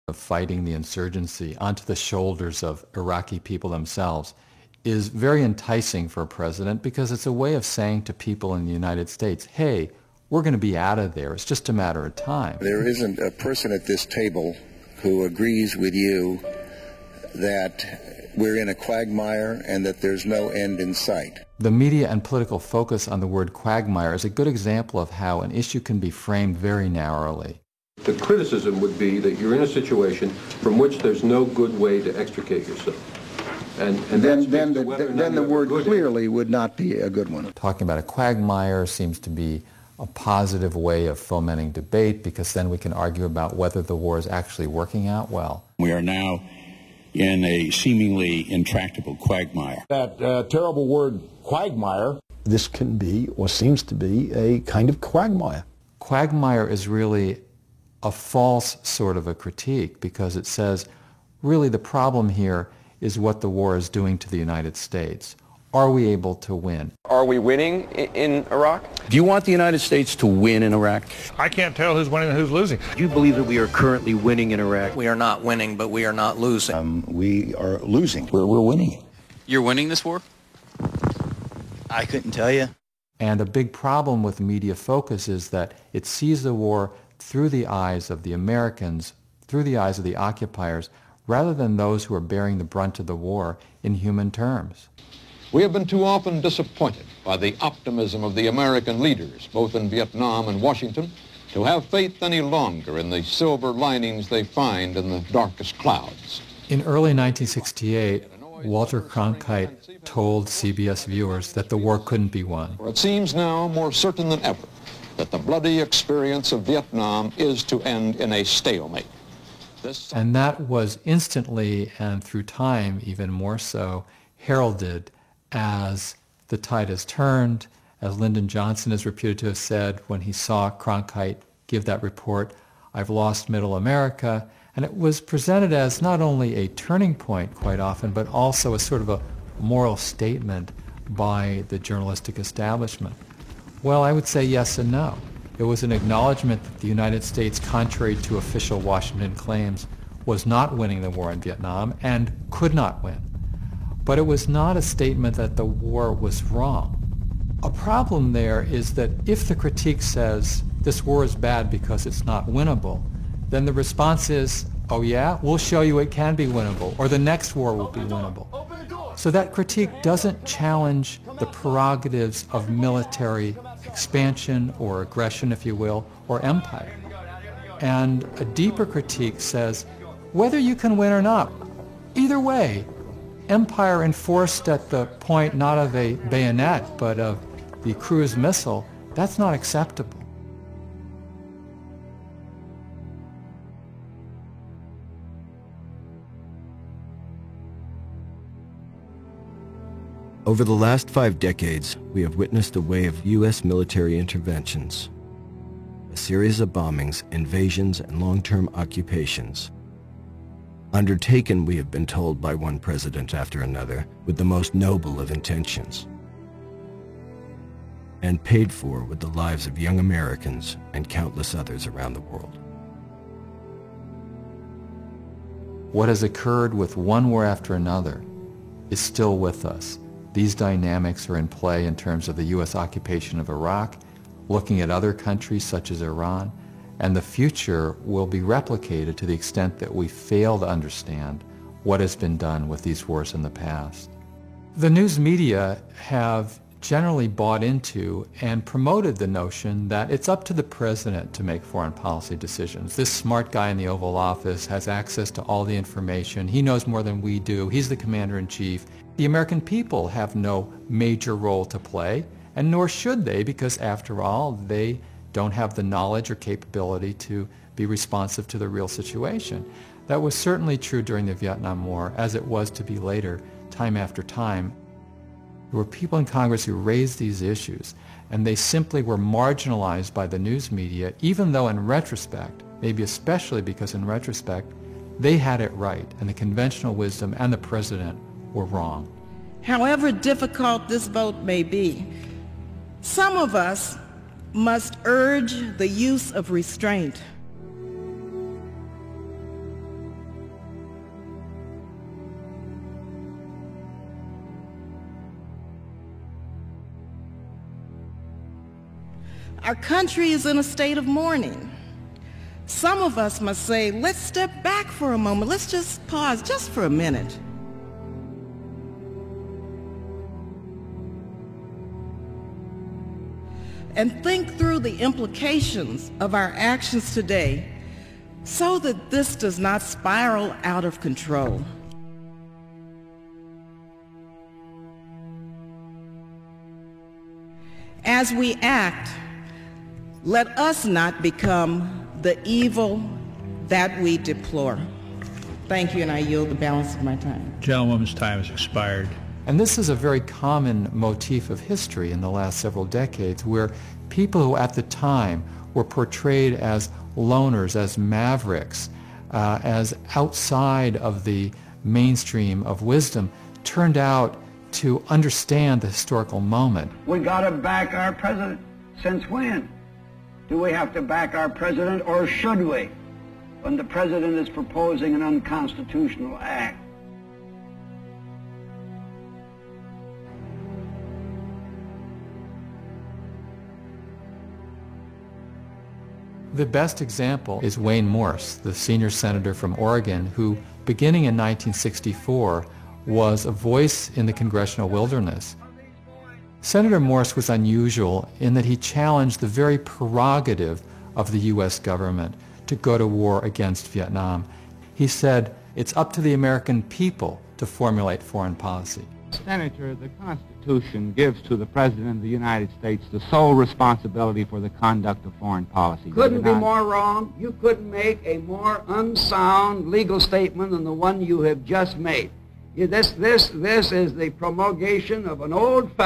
of fighting the insurgency onto the shoulders of Iraqi people themselves is very enticing for a president because it's a way of saying to people in the United States, hey, we're going to be out of there. It's just a matter of time. There isn't a person at this table who agrees with you that we're in a quagmire and that there's no end in sight. The media and political focus on the word quagmire is a good example of how an issue can be framed very narrowly. The criticism would be that you're in a situation from which there's no good way to extricate yourself. And then the word clearly would not be a good one. Talking about a quagmire seems to be a positive way of fomenting debate because then we can argue about whether the war is actually working out well. We are now in a seemingly intractable quagmire. That terrible word quagmire. This can be, or seems to be, a kind of quagmire. Quagmire is really a false sort of a critique because it says, really the problem here is what the war is doing to the United States. Are we able to win? Are we winning in Iraq? Do you want the United States to win in Iraq? I can't tell who's winning and who's losing. Do you believe that we are currently winning in Iraq? We are not winning, but we are not losing. We are losing. We're winning. You're winning this war? I couldn't tell you. And a big problem with media focus is that it sees the war through the eyes of the Americans, through the eyes of the occupiers, rather than those who are bearing the brunt of the war in human terms. We have been too often disappointed by the optimism of the American leaders, both in Vietnam and Washington, to have faith any longer in the silver linings they find in the darkest clouds. In early 1968, Walter Cronkite told CBS viewers that the war couldn't be won. It seems now more certain than ever that the bloody experience of Vietnam is to end in a stalemate. And that was instantly, and through time even more so, heralded as the tide has turned, as Lyndon Johnson is reputed to have said when he saw Cronkite give that report, I've lost middle America. And it was presented as not only a turning point quite often, but also a sort of a moral statement by the journalistic establishment. Well, I would say yes and no. It was an acknowledgement that the United States, contrary to official Washington claims, was not winning the war in Vietnam and could not win. But it was not a statement that the war was wrong. A problem there is that if the critique says this war is bad because it's not winnable, then the response is, oh yeah, we'll show you it can be winnable, or the next war will be winnable. So that critique doesn't challenge the prerogatives of military expansion or aggression, if you will, or empire. And a deeper critique says, whether you can win or not, either way, empire enforced at the point not of a bayonet, but of the cruise missile, that's not acceptable. Over the last 5 decades, we have witnessed a wave of U.S. military interventions, a series of bombings, invasions, and long-term occupations. Undertaken, we have been told by one president after another, with the most noble of intentions, and paid for with the lives of young Americans and countless others around the world. What has occurred with one war after another is still with us. These dynamics are in play in terms of the U.S. occupation of Iraq, looking at other countries such as Iran, and the future will be replicated to the extent that we fail to understand what has been done with these wars in the past. The news media have generally bought into and promoted the notion that it's up to the president to make foreign policy decisions. This smart guy in the Oval Office has access to all the information. He knows more than we do. He's the commander-in-chief. The American people have no major role to play, and nor should they, because after all, they don't have the knowledge or capability to be responsive to the real situation. That was certainly true during the Vietnam War, as it was to be later, time after time. There were people in Congress who raised these issues, and they simply were marginalized by the news media, even though in retrospect, maybe especially because in retrospect, they had it right, and the conventional wisdom and the president were wrong. However difficult this vote may be, some of us must urge the use of restraint. Our country is in a state of mourning. Some of us must say, let's step back for a moment. Let's just pause just for a minute. And think through the implications of our actions today so that this does not spiral out of control. As we act, let us not become the evil that we deplore. Thank you, and I yield the balance of my time. Gentlewoman's time has expired. And this is a very common motif of history in the last several decades, where people who at the time were portrayed as loners, as mavericks, as outside of the mainstream of wisdom, turned out to understand the historical moment. We got to back our president. Since when? Do we have to back our president, or should we, when the president is proposing an unconstitutional act? The best example is Wayne Morse, the senior senator from Oregon, who, beginning in 1964, was a voice in the congressional wilderness. Senator Morse was unusual in that he challenged the very prerogative of the U.S. government to go to war against Vietnam. He said, it's up to the American people to formulate foreign policy. Senator, the Constitution gives to the President of the United States the sole responsibility for the conduct of foreign policy. Couldn't be more wrong. You couldn't make a more unsound legal statement than the one you have just made. This is the promulgation of an old fellow.